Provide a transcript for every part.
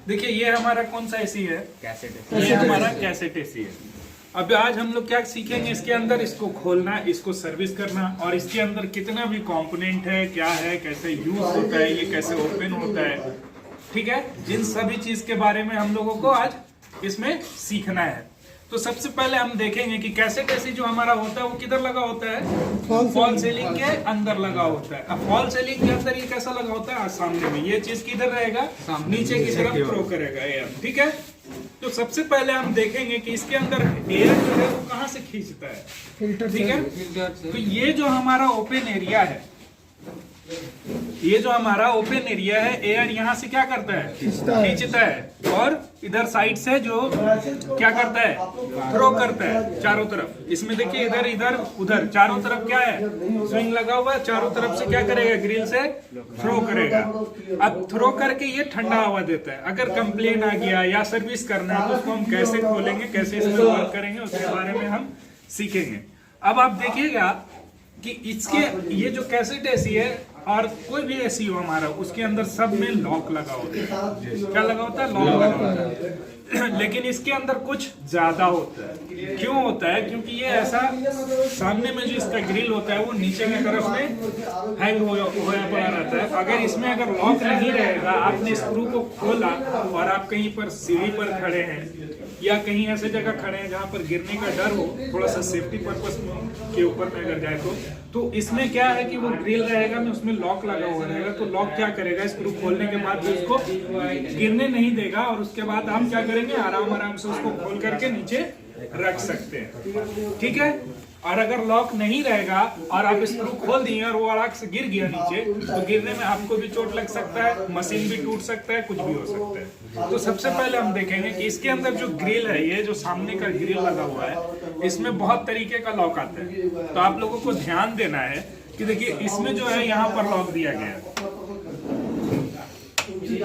देखिए ये हमारा कौन सा एसी है, ये हमारा कैसेट एसी है। अब आज हम लोग क्या सीखेंगे, इसके अंदर इसको खोलना, इसको सर्विस करना, और इसके अंदर कितना भी कंपोनेंट है, क्या है, कैसे यूज होता है, ये कैसे ओपन होता है, ठीक है। जिन सभी चीज के बारे में हम लोगों को आज इसमें सीखना है। तो सबसे पहले हम देखेंगे कि कैसेट एसी जो हमारा होता है वो किधर लगा होता है, फॉल सीलिंग के अंदर लगा होता है। अब फॉल सीलिंग के अंदर ये कैसा लगा होता है, सामने में। ये चीज किधर रहेगा, नीचे की तरफ थ्रो करेगा एयर, ठीक है। तो सबसे पहले हम देखेंगे कि इसके अंदर एयर जो है वो कहाँ से खींचता है, ठीक है। तो ये जो हमारा ओपन एरिया है, ये जो हमारा ओपन एरिया है, एयर यहाँ से क्या करता है, खींचता है, और इधर साइड से जो क्या करता है, थ्रो करता है चारों तरफ। इसमें देखिए इधर इधर उधर चारों तरफ क्या है, स्विंग लगा हुआ है, चारों तरफ से क्या करेगा, ग्रिल से थ्रो करेगा। अब थ्रो करके ये ठंडा हवा देता है। अगर कंप्लेन आ गया या सर्विस करना है तो उसको हम कैसे खोलेंगे, कैसे इसमें वर्क करेंगे, उसके बारे में हम सीखेंगे। अब आप देखिएगा कि इसके ये जो कैसेट एसी है और कोई भी एसी हो हमारा, उसके अंदर सब में लॉक लगा होता है। क्या लगा होता है, लॉक लगा होता है। लेकिन इसके अंदर कुछ ज्यादा होता है। क्यों होता है, क्योंकि ये ऐसा सामने में जो इसका ग्रिल होता है वो नीचे की तरफ में हैंग होया पड़ा रहता है। अगर इसमें अगर लॉक नहीं रहेगा, आपने स्क्रू को खोला और आप कहीं पर सीढ़ी पर खड़े हैं या कहीं ऐसे जगह खड़े हैं जहां पर गिरने का डर हो, थोड़ा सा सेफ्टी पर्पस के ऊपर में अगर जाए तो इसमें क्या है कि वो ग्रिल रहेगा में उसमें लॉक लगा हुआ रहेगा। तो लॉक क्या करेगा, स्क्रू खोलने के बाद उसको गिरने नहीं देगा, और उसके बाद हम क्या करेंगे, आराम से उसको खोल करके नीचे रख सकते हैं, ठीक है। और अगर लॉक नहीं रहेगा और आप स्क्रू खोल दिए और वो आराम से गिर गया नीचे, तो गिरने में आपको भी चोट लग सकता है, मशीन भी टूट सकता है, कुछ भी हो सकता है। तो सबसे पहले हम देखेंगे कि इसके अंदर जो ग्रिल है, ये जो सामने का ग्रिल लगा हुआ है, इसमें बहुत तरीके का लॉक आता है। तो आप लोगों को ध्यान देना है कि देखिए इसमें जो है यहाँ पर लॉक दिया गया है,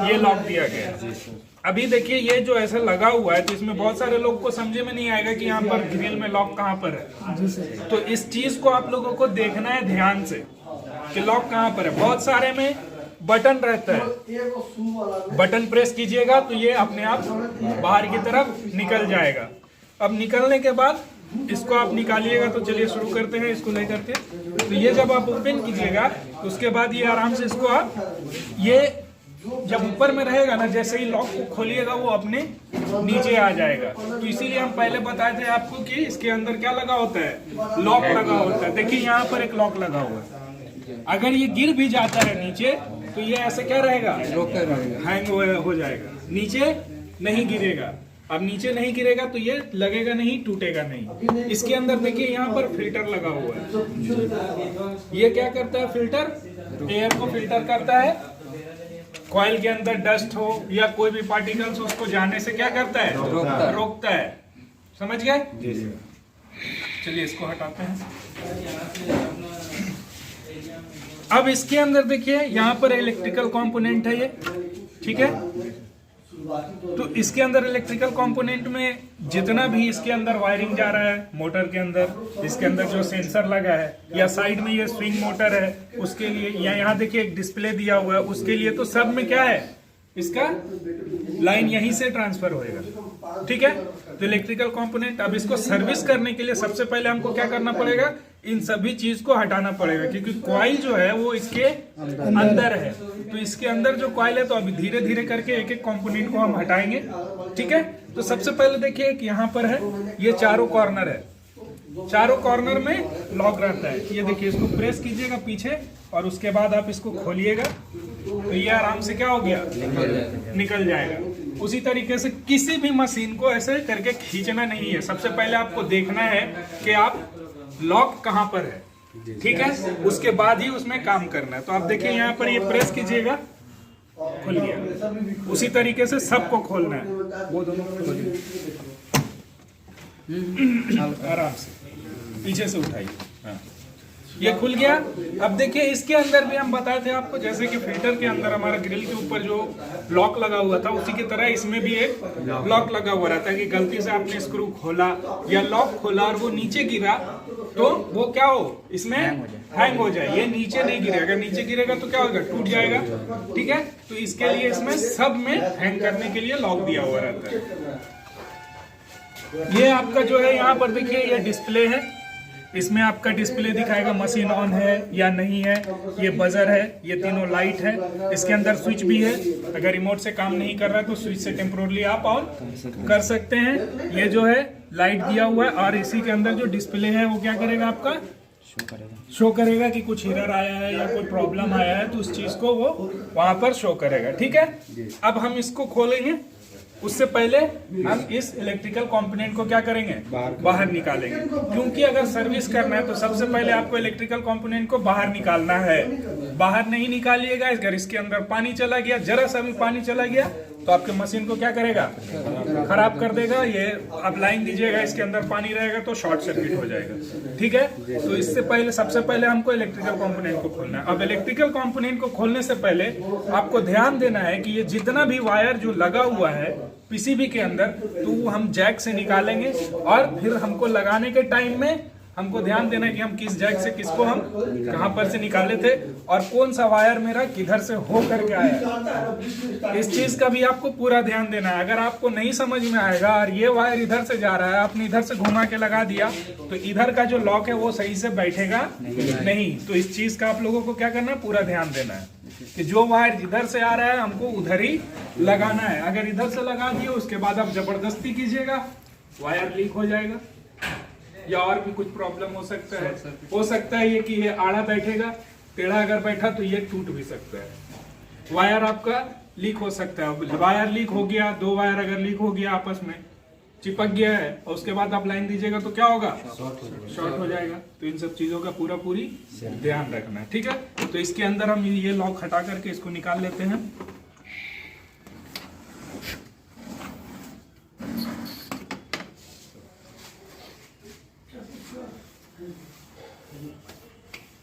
ये लॉक दिया गया है। अभी देखिए ये जो ऐसा लगा हुआ है, तो इसमें बहुत सारे लोग को समझे में नहीं आएगा कि यहाँ पर ग्रिल में लॉक कहाँ पर है। तो इस चीज को आप लोगों को देखना है ध्यान से कि लॉक कहाँ पर है। बहुत सारे में बटन रहता है, बटन प्रेस कीजिएगा तो ये अपने आप बाहर की तरफ निकल जाएगा। अब निकलने के बाद इसको आप निकालिएगा। तो चलिए शुरू करते हैं इसको लेकर के। तो ये जब आप ओपन कीजिएगा तो उसके बाद ये आराम से इसको आप, ये जब ऊपर में रहेगा ना, जैसे ही लॉक को खोलिएगा वो अपने नीचे आ जाएगा। तो इसीलिए हम पहले बताए थे आपको कि इसके अंदर क्या लगा होता है, लॉक लगा होता है। देखिए यहाँ पर एक लॉक लगा हुआ है। अगर ये गिर भी जाता है नीचे तो ये ऐसे क्या रहेगा, हैंग हो जाएगा, नीचे नहीं गिरेगा। अब नीचे नहीं गिरेगा तो ये लगेगा नहीं, टूटेगा नहीं। इसके अंदर देखिए यहाँ पर फिल्टर लगा हुआ है। ये क्या करता है, फिल्टर एयर को फिल्टर करता है। कॉइल के अंदर डस्ट हो या कोई भी पार्टिकल्स उसको जाने से क्या करता है, रोकता है। समझ गए? चलिए इसको हटाते हैं। अब इसके अंदर देखिए यहाँ पर इलेक्ट्रिकल कंपोनेंट है ये, ठीक है। तो इसके अंदर इलेक्ट्रिकल कंपोनेंट में जितना भी इसके अंदर वायरिंग जा रहा है, मोटर के अंदर, इसके अंदर जो सेंसर लगा है, या साइड में ये स्विंग मोटर है उसके लिए, या यहाँ देखिए एक डिस्प्ले दिया हुआ है उसके लिए, तो सब में क्या है, इसका लाइन यहीं से ट्रांसफर होएगा, ठीक है। तो इलेक्ट्रिकल कंपोनेंट, अब इसको सर्विस करने के लिए सबसे पहले हमको क्या करना पड़ेगा, इन सभी चीज को हटाना पड़ेगा, क्योंकि कॉइल जो है वो इसके अंदर है। तो इसके अंदर जो कॉइल है, तो अभी धीरे धीरे करके एक एक कंपोनेंट को हम हटाएंगे, ठीक है। तो सबसे पहले देखिए एक यहाँ पर है, ये चारों कॉर्नर है, चारों कॉर्नर में लॉक रहता है। ये देखिए इसको प्रेस कीजिएगा पीछे और उसके बाद आप इसको खोलिएगा तो ये आराम से क्या हो गया, निकल जाएगा। उसी तरीके से किसी भी मशीन को ऐसे करके खींचना नहीं है। सबसे पहले आपको देखना है कि आप लॉक कहाँ पर है, ठीक है, उसके बाद ही उसमें काम करना है। तो आप देखिए यहाँ पर ये प्रेस कीजिएगा, खुल गया। उसी तरीके से सबको खोलना है, वो दोनों खोलिए आराम से, पीछे से उठाइए। हाँ ये खुल गया। अब देखिए इसके अंदर भी हम बताए थे आपको, जैसे कि फिल्टर के अंदर हमारा ग्रिल के ऊपर जो लॉक लगा हुआ था, उसी की तरह इसमें भी एक लॉक लगा हुआ रहता है कि गलती से आपने स्क्रू खोला या लॉक खोला और वो नीचे गिरा तो वो क्या हो, इसमें हैंग हो जाए। ये नीचे नहीं गिरेगा, अगर नीचे गिरेगा तो क्या होगा, टूट जाएगा। ठीक है, तो इसके लिए इसमें सब में हैंग करने के लिए लॉक दिया हुआ रहता है। ये आपका जो है यहाँ पर देखिए ये डिस्प्ले है, इसमें आपका डिस्प्ले दिखाएगा मशीन ऑन है या नहीं है। ये बजर है, ये तीनों लाइट है, इसके अंदर स्विच भी है। अगर रिमोट से काम नहीं कर रहा है तो स्विच से टेम्पोरली आप ऑन कर सकते हैं। ये जो है लाइट दिया हुआ है और इसी के अंदर जो डिस्प्ले है वो क्या करेगा, आपका शो करेगा कि कुछ एरर आया है या कोई प्रॉब्लम आया है, तो उस चीज को वो वहां पर शो करेगा। ठीक है, अब हम इसको खोलेंगे, उससे पहले हम इस इलेक्ट्रिकल कंपोनेंट को क्या करेंगे, बाहर निकालेंगे। क्योंकि अगर सर्विस करना है तो सबसे पहले आपको इलेक्ट्रिकल कंपोनेंट को बाहर निकालना है। बाहर नहीं निकालिएगा, अगर इसके अंदर पानी चला गया, जरा सा भी पानी चला गया तो आपके मशीन को क्या करेगा, खराब कर देगा। ये आप लाइन दीजिएगा, इसके अंदर पानी रहेगा तो शॉर्ट सर्किट हो जाएगा। ठीक है, तो इससे पहले सबसे पहले हमको इलेक्ट्रिकल कंपोनेंट को खोलना है। अब इलेक्ट्रिकल कंपोनेंट को खोलने से पहले आपको ध्यान देना है कि ये जितना भी वायर जो लगा हुआ है पीसीबी के अंदर, तो वो हम जैक से निकालेंगे और फिर हमको लगाने के टाइम में हमको ध्यान देना है कि हम किस जैक से किसको हम कहां पर से निकाले थे और कौन सा वायर मेरा किधर से हो करके आया। इस चीज का भी आपको पूरा ध्यान देना है। अगर आपको नहीं समझ में आएगा और ये वायर इधर से जा रहा है, आपने इधर से घुमा के लगा दिया, तो इधर का जो लॉक है वो सही से बैठेगा नहीं। तो इस चीज का आप लोगों को क्या करना है, पूरा ध्यान देना है कि जो वायर जिधर से आ रहा है हमको उधर ही लगाना है। अगर इधर से लगा दिए उसके बाद आप जबरदस्ती कीजिएगा, वायर लीक हो जाएगा या और भी कुछ प्रॉब्लम हो सकता है। हो सकता है ये कि ये आड़ा बैठेगा, टेढ़ा अगर बैठा तो ये टूट भी सकता है, वायर आपका लीक हो सकता है। वायर लीक हो गया, दो वायर अगर लीक हो गया, आपस में चिपक गया है और उसके बाद आप लाइन दीजिएगा तो क्या होगा, शॉर्ट हो जाएगा। तो इन सब चीजों का पूरी ध्यान रखना है। ठीक है, तो इसके अंदर हम ये लॉक हटा करके इसको निकाल लेते हैं।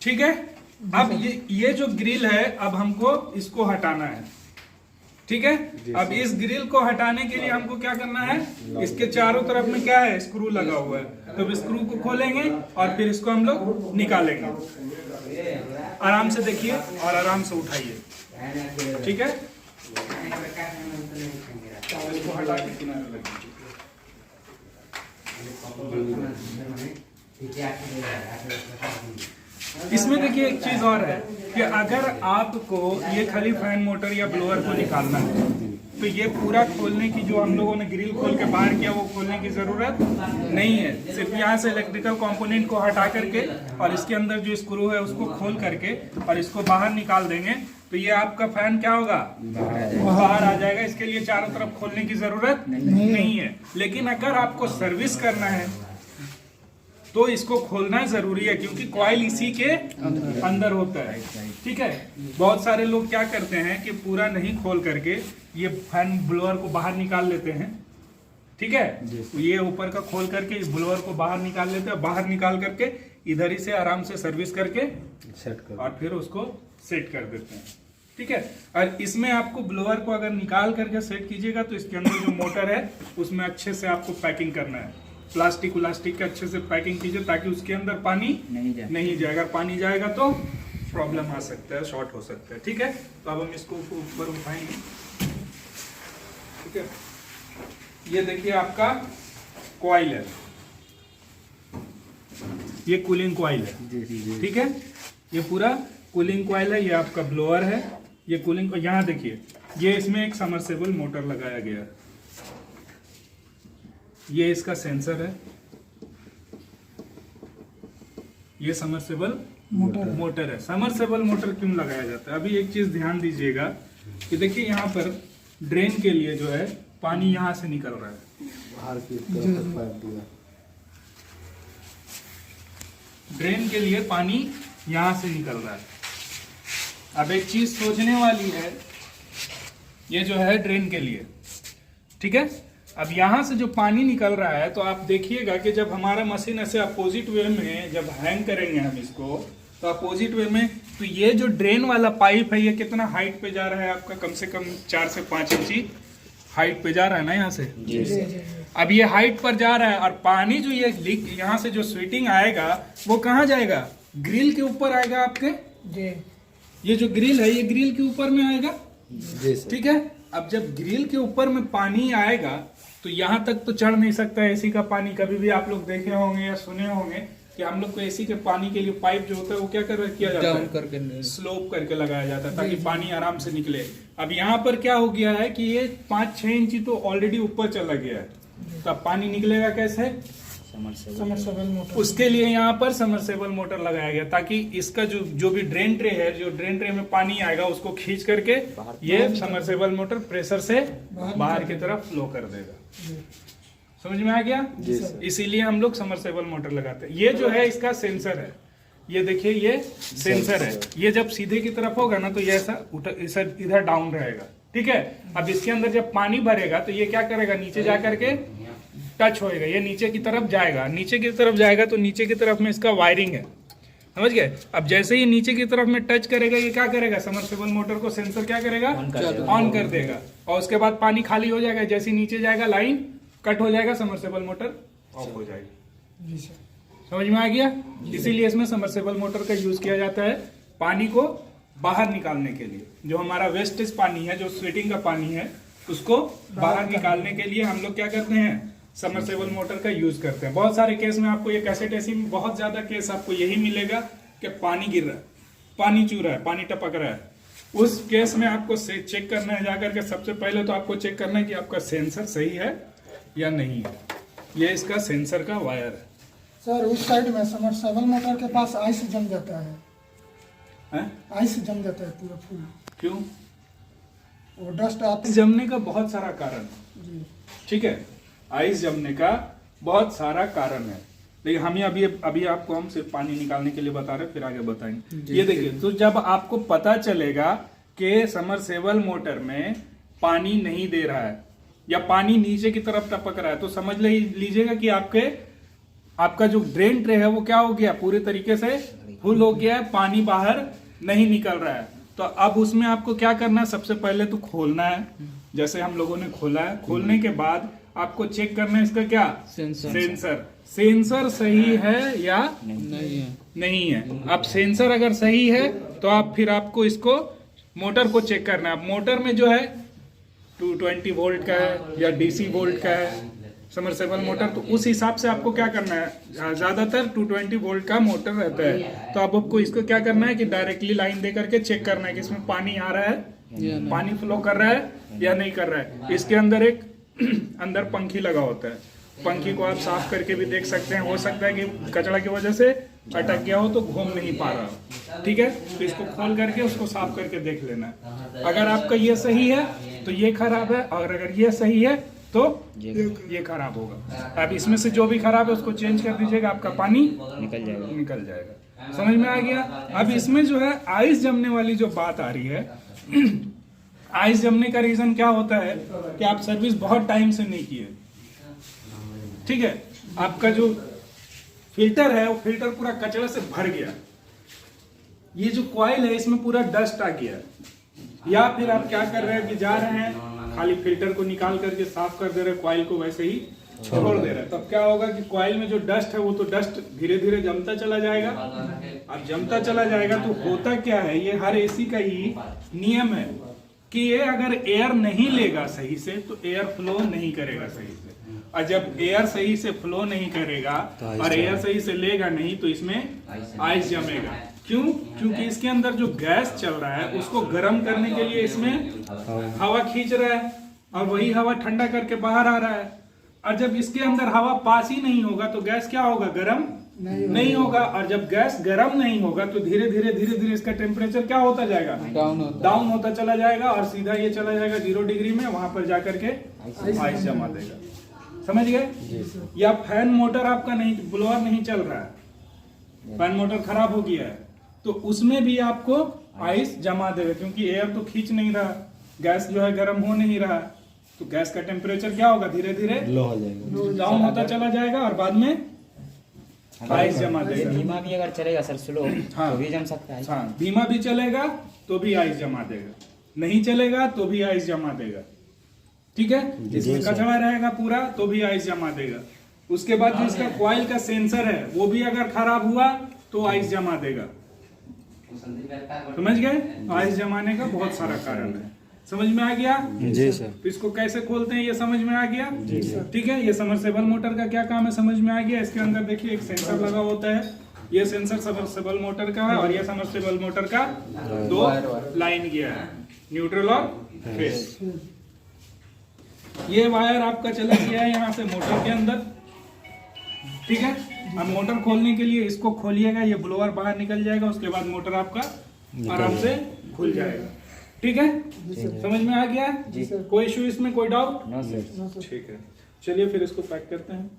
ठीक है, अब ये जो ग्रिल है, अब हमको इसको हटाना है। ठीक है, अब इस ग्रिल को हटाने के लिए हमको क्या करना है, इसके चारों तरफ में क्या है, स्क्रू लगा हुआ है। तो स्क्रू को खोलेंगे और फिर इसको हम लोग निकालेंगे। आराम से देखिए और आराम से उठाइए। ठीक है, इसको हटा के किनारे लग दीजिए। इसमें देखिए एक चीज और है कि अगर आपको ये खाली फैन मोटर या ब्लोअर को निकालना है तो ये पूरा खोलने की, जो हम लोगों ने ग्रिल खोल के बाहर किया, वो खोलने की जरूरत नहीं है। सिर्फ यहाँ से इलेक्ट्रिकल कंपोनेंट को हटा करके और इसके अंदर जो स्क्रू है उसको खोल करके और इसको बाहर निकाल देंगे तो ये आपका फैन क्या होगा, बाहर आ जाएगा। इसके लिए चारों तरफ खोलने की जरूरत नहीं है। लेकिन अगर आपको सर्विस करना है तो इसको खोलना जरूरी है, क्योंकि कॉइल इसी के अंदर होता है। ठीक है, बहुत सारे लोग क्या करते हैं कि पूरा नहीं खोल करके ये फैन ब्लोअर को बाहर निकाल लेते हैं। ठीक है, ये ऊपर का खोल करके इस ब्लोअर को बाहर निकाल लेते हैं। बाहर निकाल करके इधर ही से आराम से सर्विस करके और फिर उसको सेट कर देते हैं। ठीक है, और इसमें आपको ब्लोअर को अगर निकाल करके सेट कीजिएगा तो इसके अंदर जो मोटर है उसमें अच्छे से आपको पैकिंग करना है। प्लास्टिक के अच्छे से पैकिंग कीजिए ताकि उसके अंदर पानी नहीं जाएगा। पानी जाएगा तो प्रॉब्लम आ सकता है, शॉर्ट हो सकता है। ठीक है, तो अब हम इसको ऊपर उठाएंगे। ठीक है, ये देखिए आपका कॉइल है, ये कूलिंग कॉइल है। ठीक है, ये पूरा कूलिंग कॉइल है। ये आपका ब्लोअर है, ये कूलिंग। यहाँ देखिए, ये इसमें एक समरसेबल मोटर लगाया गया है। ये इसका सेंसर है, ये समरसेबल मोटर है। समरसेबल मोटर क्यों लगाया जाता है, अभी एक चीज ध्यान दीजिएगा कि देखिए यहाँ पर ड्रेन के लिए जो है पानी यहाँ से निकल रहा है, बाहर की तरफ पाइप दिया। ड्रेन के लिए पानी यहाँ से निकल रहा है। अब एक चीज सोचने वाली है, ये जो है ड्रेन के लिए, ठीक है। अब यहाँ से जो पानी निकल रहा है तो आप देखिएगा कि जब हमारा मशीन ऐसे अपोजिट वे में जब हैंग करेंगे हम इसको, तो अपोजिट वे में, तो ये जो ड्रेन वाला पाइप है ये कितना हाइट पे जा रहा है आपका, कम से कम 4 से 5 इंची हाइट पे जा रहा है ना यहाँ से। अब ये हाइट पर जा रहा है और पानी जो ये लीक यहाँ से जो स्वीटिंग आएगा वो कहाँ जाएगा, ग्रिल के ऊपर आएगा आपके। ये जो ग्रिल है ये ग्रिल के ऊपर में आएगा, ठीक है। अब जब ग्रिल के ऊपर में पानी आएगा तो यहाँ तक तो चढ़ नहीं सकता एसी का पानी। कभी भी आप लोग देखे होंगे या सुने होंगे कि हम लोग को एसी के पानी के लिए पाइप जो होता है वो क्या किया जाता है, करके स्लोप करके लगाया जाता है ताकि पानी आराम से निकले। अब यहाँ पर क्या हो गया है कि ये 5-6 इंची तो ऑलरेडी ऊपर चला गया है, तो अब पानी निकलेगा कैसे, समरसेबल मोटर। उसके लिए यहाँ पर समरसेबल मोटर लगाया गया ताकि इसका जो भी ड्रेन ट्रे है, जो ड्रेन ट्रे में पानी आएगा उसको खींच करके ये समरसेबल मोटर प्रेशर से बाहर की तरफ फ्लो कर देगा। समझ में आ गया? इसीलिए हम लोग समरसेबल मोटर लगाते हैं। ये जो है इसका सेंसर है, ये देखिए ये सेंसर है। ये जब सीधे की तरफ होगा ना तो ये ऐसा इधर डाउन रहेगा, ठीक है। अब इसके अंदर जब पानी भरेगा तो ये क्या करेगा, नीचे जा करके टच होएगा, ये नीचे की तरफ जाएगा। नीचे की तरफ जाएगा तो नीचे की तरफ में इसका वायरिंग है, समझ गए। अब जैसे ही नीचे की तरफ में टच करेगा ये क्या करेगा, समरसेबल मोटर को सेंसर क्या करेगा, ऑन कर देगा। और उसके बाद पानी खाली हो जाएगा, जैसे नीचे जाएगा लाइन कट हो जाएगा, समरसेबल मोटर ऑफ हो जाएगी। समझ में आ गया? इसीलिए इसमें समरसेबल मोटर का यूज किया जाता है पानी को बाहर निकालने के लिए। जो हमारा वेस्टेज पानी है, जो स्वेटिंग का पानी है, उसको बाहर निकालने के लिए हम लोग क्या करते हैं, समरसेबल मोटर का यूज करते हैं। बहुत सारे केस में आपको ये कैसेट ऐसी में बहुत ज्यादा केस आपको यही मिलेगा कि पानी गिर रहा है, पानी चू रहा है, पानी टपक रहा है। उस केस में आपको चेक करना है जाकर के, सबसे पहले तो आपको चेक करना है कि आपका सेंसर सही है या नहीं है। ये इसका सेंसर का वायर है। सर उस साइड में समरसेबल मोटर के पास आइस जम जाता है, आइस जम जाता है पूरा फुल। क्यों? वो डस्ट आती जमने का बहुत सारा कारण, ठीक है। आइस जमने का बहुत सारा कारण है, लेकिन हम अभी आपको हम सिर्फ पानी निकालने के लिए बता रहे, फिर आगे बताएंगे। ये देखिए, तो जब आपको पता चलेगा कि समरसेबल मोटर में पानी नहीं दे रहा है या पानी नीचे की तरफ टपक रहा है, तो समझ लीजिएगा कि आपका जो ड्रेन ट्रे है वो क्या हो गया, पूरे तरीके से फुल हो गया है, पानी बाहर नहीं निकल रहा है। तो अब उसमें आपको क्या करना है, सबसे पहले तो खोलना है, जैसे हम लोगों ने खोला है। खोलने के बाद आपको चेक करना है इसका क्या, सेंसर सही है या नहीं है। अब सेंसर अगर सही है तो आप फिर आपको इसको मोटर को चेक करना है। मोटर में जो है 220 वोल्ट का है या डीसी वोल्ट का है समरसेबल मोटर, तो उस हिसाब से आपको क्या करना है, ज्यादातर 220 वोल्ट का मोटर रहता है। तो अब आपको इसको क्या करना है कि डायरेक्टली लाइन दे करके चेक करना है कि इसमें पानी आ रहा है, पानी फ्लो कर रहा है या नहीं कर रहा है। इसके अंदर एक अंदर पंखी लगा होता है, पंखी को आप साफ करके भी देख सकते हैं। हो सकता है कि कचरा की वजह से अटक गया हो तो घूम नहीं पा रहा हो, ठीक है। तो इसको खोल करके उसको साफ करके देख लेना है। अगर आपका ये सही है तो ये खराब है, और अगर ये सही है तो ये खराब होगा। अब इसमें से जो भी खराब है उसको चेंज कर दीजिएगा, आपका पानी निकल जाएगा। समझ में आ गया? अब इसमें जो है आइस जमने वाली जो बात आ रही है, आइस जमने का रीजन क्या होता है कि आप सर्विस बहुत टाइम से नहीं किए, ठीक है। आपका जो फिल्टर है वो फिल्टर पूरा कचरा से भर गया, ये जो कॉइल है इसमें पूरा डस्ट आ गया, या फिर आप क्या कर रहे हैं कि जा रहे हैं खाली फिल्टर को निकाल करके साफ कर दे रहे हैं, कॉइल को वैसे ही छोड़ दे रहे हैं। तब क्या होगा कि कॉइल में जो डस्ट है वो तो डस्ट धीरे धीरे जमता चला जाएगा। अब जमता चला जाएगा तो होता क्या है, ये हर एसी का ही नियम है कि ये अगर एयर नहीं लेगा सही से तो एयर फ्लो नहीं करेगा सही से, और जब एयर सही से फ्लो नहीं करेगा और एयर सही से लेगा नहीं तो इसमें आइस जमेगा। क्यों? क्योंकि इसके अंदर जो गैस चल रहा है उसको गर्म करने के लिए इसमें हवा खींच रहा है और वही हवा ठंडा करके बाहर आ रहा है। और जब इसके अंदर हवा पास ही नहीं होगा तो गैस क्या होगा, गर्म नहीं होगा। और जब गैस गर्म नहीं होगा तो धीरे धीरे इसका टेम्परेचर क्या होता जाएगा, डाउन होता चला जाएगा, और सीधा ये चला जाएगा 0 डिग्री में, वहां पर जाकर के आइस जमा देगा। समझ गए? या फैन मोटर आपका नहीं, ब्लोअर नहीं चल रहा है, फैन मोटर खराब हो गया है, तो उसमें भी आपको आइस जमा देगा, क्योंकि एयर तो खींच नहीं रहा, गैस जो है गर्म हो नहीं रहा, तो गैस का टेम्परेचर क्या होगा, धीरे धीरे डाउन होता चला जाएगा और बाद में आइस जमा ये देगा। धीमा भी अगर चलेगा सर स्लो हाँ। तो भी जम सकता है। हाँ, धीमा भी चलेगा तो भी आइस जमा देगा, नहीं चलेगा तो भी आइस जमा देगा। ठीक है, इसमें कचरा रहेगा पूरा तो भी आइस जमा देगा। उसके बाद जो इसका कॉइल का सेंसर है वो भी अगर खराब हुआ तो आइस जमा देगा। समझ गए? आइस जमाने का बहुत सारा कारण है। समझ में आ गया? जी सर। तो इसको कैसे खोलते हैं ये समझ में आ गया? ठीक है, ये समरसेबल मोटर का क्या काम है समझ में आ गया। इसके अंदर देखिए एक सेंसर लगा होता है, ये सेंसर समरसेबल मोटर का है और ये समरसेबल मोटर का 2 लाइन गियर है, न्यूट्रल और फेस। ये वायर आपका चला गया है यहाँ से मोटर के अंदर। ठीक है, अब मोटर खोलने के लिए इसको खोलिएगा, ये ब्लोअर बाहर निकल जाएगा, उसके बाद मोटर आपका आराम से खुल जाएगा। ठीक है, समझ में आ गया? जी। कोई इशू इसमें, कोई डाउट? No sir. ठीक है, चलिए फिर इसको पैक करते हैं।